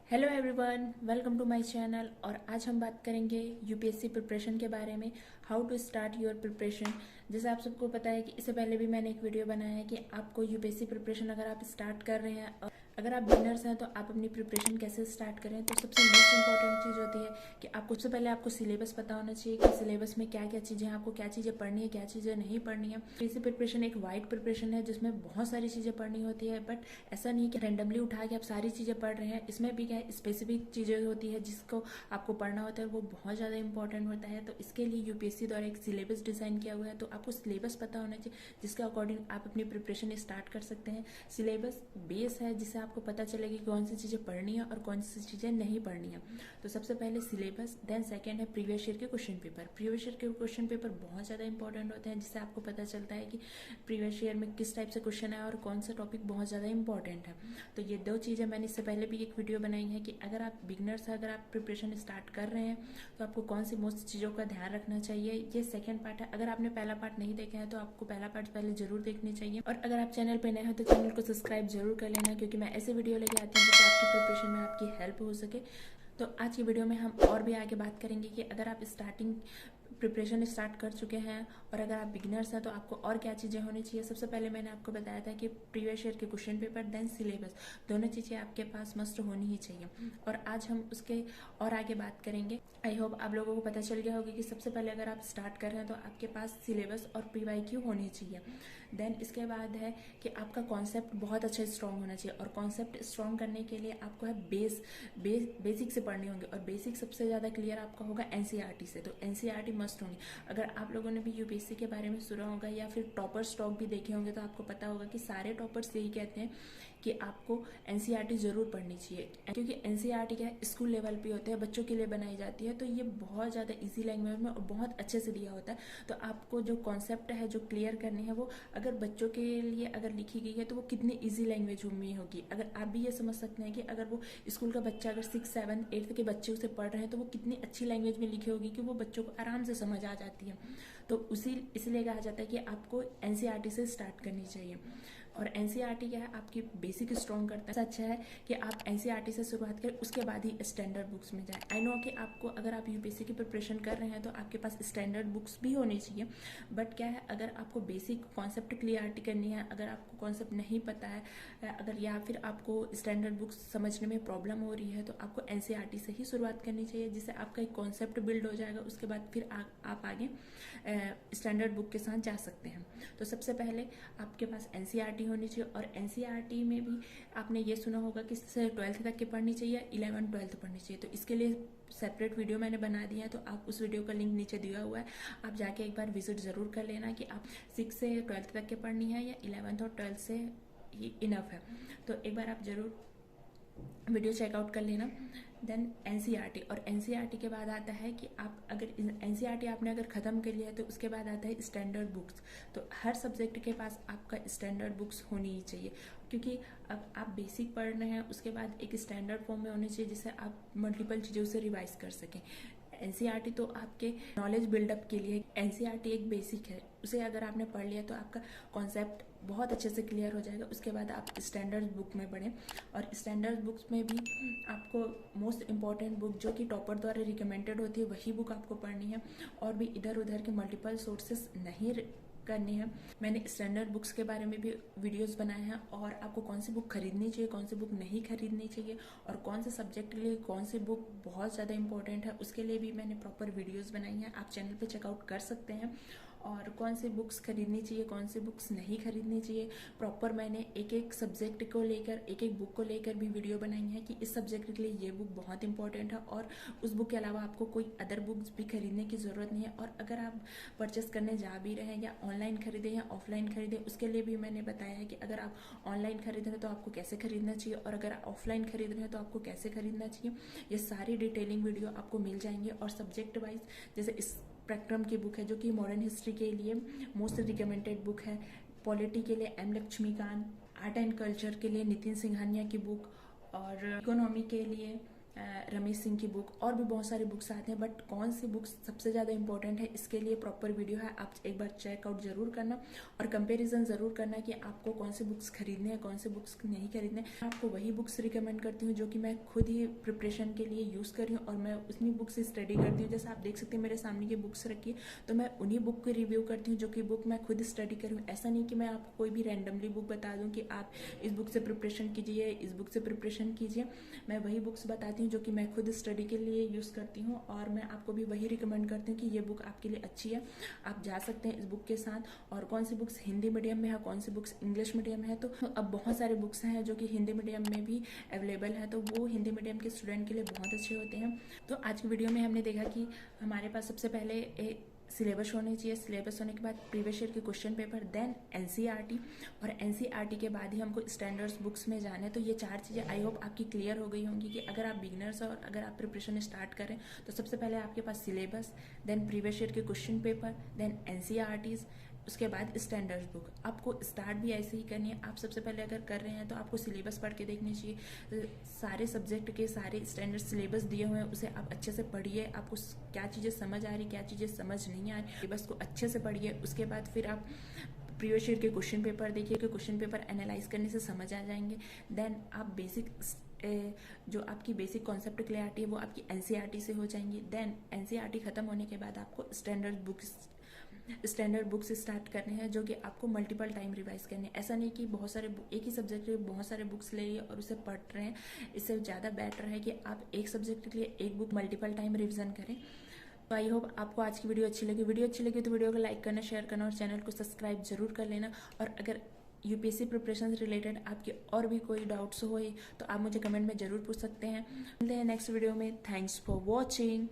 Hello everyone, welcome to my channel. और आज हम बात करेंगे यूपीएससी प्रिपरेशन के बारे में, how to start your preparation. जैसे आप सबको पता है कि इससे पहले भी मैंने एक वीडियो बनाया है कि आपको यूपीएससी प्रिपरेशन अगर आप स्टार्ट कर रहे हैं और अगर आप बिगिनर्स हैं तो आप अपनी प्रिपरेशन कैसे स्टार्ट करें। तो सबसे मोस्ट इंपॉर्टेंट चीज़ होती है कि आपको सबसे पहले आपको सिलेबस पता होना चाहिए कि सिलेबस में क्या क्या चीज़ें, आपको क्या चीज़ें पढ़नी है, क्या चीज़ें नहीं पढ़नी है। यूपीएससी प्रिपरेशन एक वाइड प्रिपरेशन है जिसमें बहुत सारी चीज़ें पढ़नी होती है, बट ऐसा नहीं है कि रैंडमली उठा के आप सारी चीज़ें पढ़ रहे हैं। इसमें भी क्या स्पेसिफिक चीज़ें होती है जिसको आपको पढ़ना होता है, वो बहुत ज़्यादा इंपॉर्टेंट होता है। तो इसके लिए यूपीएससी द्वारा एक सिलेबस डिज़ाइन किया हुआ है, तो आपको सिलेबस पता होना चाहिए जिसके अकॉर्डिंग आप अपनी प्रिपरेशन स्टार्ट कर सकते हैं। सिलेबस बेस है जिससे आपको पता चलेगा कौन सी चीज़ें पढ़नी है और कौन सी चीज़ें नहीं पढ़नी है। तो सबसे पहले सिलेबस, देन सेकेंड है प्रीवियस ईयर के क्वेश्चन पेपर। प्रीवियस ईयर के क्वेश्चन पेपर बहुत ज़्यादा इंपॉर्टेंट होते हैं जिससे आपको पता चलता है कि प्रीवियस ईयर में किस टाइप से क्वेश्चन है और कौन सा टॉपिक बहुत ज़्यादा इंपॉर्टेंट है। तो ये दो चीज़ें मैंने इससे पहले भी एक वीडियो बनाई है कि अगर आप बिगनर्स हैं, अगर आप प्रिपरेशन स्टार्ट कर रहे हैं तो आपको कौन सी मोस्ट चीज़ों का ध्यान रखना चाहिए। ये सेकंड पार्ट है। अगर आपने पहला पार्ट नहीं देखा है तो आपको पहला पार्ट पहले जरूर देखनी चाहिए। और अगर आप चैनल पर नए हो तो चैनल को सब्सक्राइब जरूर कर लेना, क्योंकि मैं ऐसे वीडियो लेके आती हूँ जिससे आपकी प्रिपरेशन में आपकी हेल्प हो सके। तो आज की वीडियो में हम और भी आगे बात करेंगे कि अगर आप स्टार्टिंग प्रिपरेशन स्टार्ट कर चुके हैं और अगर आप बिगिनर्स हैं तो आपको और क्या चीज़ें होनी चाहिए। सबसे पहले मैंने आपको बताया था कि प्रीवियस ईयर के क्वेश्चन पेपर देन सिलेबस, दोनों चीज़ें आपके पास मस्ट होनी ही चाहिए। और आज हम उसके और आगे बात करेंगे। आई होप आप लोगों को पता चल गया होगा कि सबसे पहले अगर आप स्टार्ट कर रहे हैं तो आपके पास सिलेबस और PYQ होनी चाहिए। देन इसके बाद है कि आपका कॉन्सेप्ट बहुत अच्छा स्ट्रॉन्ग होना चाहिए, और कॉन्सेप्ट स्ट्रॉन्ग करने के लिए आपको है बेसिक से पढ़ने होंगे, और बेसिक सबसे ज़्यादा क्लियर आपका होगा एनसीईआरटी से। तो एनसीईआरटी मस्ट होंगी। अगर आप लोगों ने भी यूपीएससी के बारे में सुना होगा या फिर टॉपर स्टॉक भी देखे होंगे तो आपको पता होगा कि सारे टॉपर्स यही कहते हैं कि आपको एनसीईआरटी जरूर पढ़नी चाहिए, क्योंकि एनसीईआरटी क्या है, स्कूल लेवल पे होते हैं, बच्चों के लिए बनाई जाती है। तो ये बहुत ज़्यादा इजी लैंग्वेज में और बहुत अच्छे से दिया होता है। तो आपको जो कॉन्सेप्ट है, जो क्लियर करनी है, वो अगर बच्चों के लिए अगर लिखी गई है तो वो कितनी ईजी लैंग्वेज में होगी। अगर आप भी ये समझ सकते हैं कि अगर वो स्कूल का बच्चा अगर 6, 7, 8 के बच्चे उसे पढ़ रहे हैं तो वो कितनी अच्छी लैंग्वेज में लिखी होगी कि वो बच्चों को आराम से समझ आ जाती है। तो इसलिए कहा जाता है कि आपको एनसीईआरटी से स्टार्ट करनी चाहिए। और एनसीईआरटी क्या है, आपकी बेसिक स्ट्रॉन्ग करता है। सच है कि आप एनसीईआरटी से शुरुआत करें, उसके बाद ही स्टैंडर्ड बुक्स में जाएं। आई नो कि आपको, अगर आप यूपीएससी की प्रिपरेशन कर रहे हैं तो आपके पास स्टैंडर्ड बुक्स भी होनी चाहिए, बट क्या है, अगर आपको बेसिक कॉन्सेप्ट क्लियरिटी करनी है, अगर आपको कॉन्सेप्ट नहीं पता है, अगर या फिर आपको स्टैंडर्ड बुक्स समझने में प्रॉब्लम हो रही है, तो आपको एनसीईआरटी से ही शुरुआत करनी चाहिए, जिससे आपका एक कॉन्सेप्ट बिल्ड हो जाएगा। उसके बाद फिर आप आगे स्टैंडर्ड बुक के साथ जा सकते हैं। तो सबसे पहले आपके पास एनसीईआरटी होनी चाहिए, और एनसीईआरटी में भी आपने ये सुना होगा कि 12th तक की पढ़नी चाहिए, 11th 12th पढ़नी चाहिए। तो इसके लिए सेपरेट वीडियो मैंने बना दिया है, तो आप उस वीडियो का लिंक नीचे दिया हुआ है, आप जाके एक बार विजिट ज़रूर कर लेना कि आप 6 से 12th तक की पढ़नी है या 11th और 12th से इनफ है। तो एक बार आप ज़रूर वीडियो चेकआउट कर लेना। देन एनसीईआरटी, और एनसीईआरटी के बाद आता है कि आप अगर एनसीईआरटी आपने अगर ख़त्म कर लिया है तो उसके बाद आता है स्टैंडर्ड बुक्स। तो हर सब्जेक्ट के पास आपका स्टैंडर्ड बुक्स होनी ही चाहिए, क्योंकि अब आप बेसिक पढ़ रहे हैं, उसके बाद एक स्टैंडर्ड फॉर्म में होनी चाहिए जिससे आप मल्टीपल चीज़ों से रिवाइज कर सकें। एनसीईआरटी तो आपके नॉलेज बिल्डअप के लिए, एनसीईआरटी एक बेसिक है, उसे अगर आपने पढ़ लिया तो आपका कॉन्सेप्ट बहुत अच्छे से क्लियर हो जाएगा। उसके बाद आप स्टैंडर्ड बुक में पढ़ें, और स्टैंडर्ड बुक्स में भी आपको मोस्ट इम्पॉर्टेंट बुक जो कि टॉपर द्वारा रिकमेंडेड होती है वही बुक आपको पढ़नी है, और भी इधर उधर के मल्टीपल सोर्सेस नहीं करनी है। मैंने स्टैंडर्ड बुक्स के बारे में भी वीडियोस बनाए हैं, और आपको कौन सी बुक खरीदनी चाहिए, कौन सी बुक नहीं खरीदनी चाहिए, और कौन से सब्जेक्ट के लिए कौन सी बुक बहुत ज़्यादा इंपॉर्टेंट है, उसके लिए भी मैंने प्रॉपर वीडियोस बनाई हैं, आप चैनल पे चेकआउट कर सकते हैं। और कौन सी बुक्स खरीदनी चाहिए, कौन सी बुक्स नहीं खरीदनी चाहिए, प्रॉपर मैंने एक एक सब्जेक्ट को लेकर, एक एक बुक को लेकर भी वीडियो बनाई है कि इस सब्जेक्ट के लिए ये बुक बहुत इंपॉर्टेंट है, और उस बुक के अलावा आपको कोई अदर बुक्स भी खरीदने की ज़रूरत नहीं है। और अगर आप परचेस करने जा भी रहे हैं, या ऑनलाइन खरीदें या ऑफलाइन खरीदें, उसके लिए भी मैंने बताया है कि अगर आप ऑनलाइन खरीद रहे हैं तो आपको कैसे खरीदना चाहिए, और अगर आप ऑफलाइन खरीद रहे हैं तो आपको कैसे खरीदना चाहिए। ये सारी डिटेलिंग वीडियो आपको मिल जाएंगे। और सब्जेक्ट वाइज, जैसे इस स्पेक्ट्रम की बुक है जो कि मॉडर्न हिस्ट्री के लिए मोस्ट रिकमेंडेड बुक है, पॉलिटी के लिए M Laxmikanth, art and culture के लिए नितिन सिंघानिया की बुक, और इकोनॉमी के लिए रमेश सिंह की बुक, और भी बहुत सारी बुक्स आते हैं, बट कौन सी बुक्स सबसे ज़्यादा इंपॉर्टेंट है इसके लिए प्रॉपर वीडियो है, आप एक बार चेकआउट जरूर करना और कंपैरिजन ज़रूर करना कि आपको कौन सी बुक्स खरीदने हैं, कौन से बुक्स नहीं खरीदने। आपको वही बुक्स रिकमेंड करती हूँ जो कि मैं खुद ही प्रिपरेशन के लिए यूज़ कर रही हूँ और मैं उन्हीं बुक से स्टडी करती हूँ। जैसे आप देख सकते हैं मेरे सामने की बुक्स रखी है, तो मैं उन्हीं बुक को रिव्यू करती हूँ जो कि बुक मैं खुद स्टडी करूँ। ऐसा नहीं कि मैं आपको कोई भी रैंडमली बुक बता दूँ कि आप इस बुक से प्रिपरेशन कीजिए, इस बुक से प्रिपरेशन कीजिए। मैं वही बुक्स बताती हूँ जो कि मैं खुद स्टडी के लिए यूज़ करती हूँ और मैं आपको भी वही रिकमेंड करती हूँ कि ये बुक आपके लिए अच्छी है, आप जा सकते हैं इस बुक के साथ। और कौन सी बुक्स हिंदी मीडियम में है, कौन सी बुक्स इंग्लिश मीडियम है, तो अब बहुत सारे बुक्स हैं जो कि हिंदी मीडियम में भी अवेलेबल है, तो वो हिंदी मीडियम के स्टूडेंट के लिए बहुत अच्छे होते हैं। तो आज की वीडियो में हमने देखा कि हमारे पास सबसे पहले सिलेबस होनी चाहिए, सिलेबस होने के बाद प्रीवियस ईयर के क्वेश्चन पेपर, देन एनसीईआरटी, और एनसीईआरटी के बाद ही हमको स्टैंडर्ड्स बुक्स में जाना है। तो ये 4 चीज़ें आई होप आपकी क्लियर हो गई होंगी कि अगर आप बिगिनर्स और अगर आप प्रिपरेशन स्टार्ट करें तो सबसे पहले आपके पास सिलेबस, देन प्रीवियस ईयर के क्वेश्चन पेपर, देन एनसीईआरटीज, उसके बाद स्टैंडर्ड बुक। आपको स्टार्ट भी ऐसे ही करनी है। आप सबसे पहले अगर कर रहे हैं तो आपको सिलेबस पढ़ के देखनी चाहिए, सारे सब्जेक्ट के सारे स्टैंडर्ड सिलेबस दिए हुए हैं, उसे आप अच्छे से पढ़िए, आपको क्या चीज़ें समझ आ रही, क्या चीज़ें समझ नहीं आ रही, सिलेबस को अच्छे से पढ़िए। उसके बाद फिर आप प्रीवियस ईयर के क्वेश्चन पेपर देखिए, कि क्वेश्चन पेपर एनालाइज करने से समझ आ जाएंगे। देन आप बेसिक जो आपकी बेसिक कॉन्सेप्ट क्लियरिटी है वो आपकी एनसीईआरटी से हो जाएंगी। देन एनसीईआरटी खत्म होने के बाद आपको स्टैंडर्ड बुक्स स्टार्ट करने हैं जो कि आपको मल्टीपल टाइम रिवाइज करने हैं। ऐसा नहीं कि बहुत सारे एक ही सब्जेक्ट के बहुत सारे बुक्स ले लिए और उसे पढ़ रहे हैं। इससे ज़्यादा बेटर है कि आप एक सब्जेक्ट के लिए एक बुक मल्टीपल टाइम रिविजन करें। तो आई होप आपको आज की वीडियो अच्छी लगी तो वीडियो को लाइक करना, शेयर करना और चैनल को सब्सक्राइब जरूर कर लेना। और अगर यूपीएससी प्रिपरेशन से रिलेटेड आपके और भी कोई डाउट्स हो तो आप मुझे कमेंट में ज़रूर पूछ सकते हैं। मिलते हैं नेक्स्ट वीडियो में। Thanks for watching.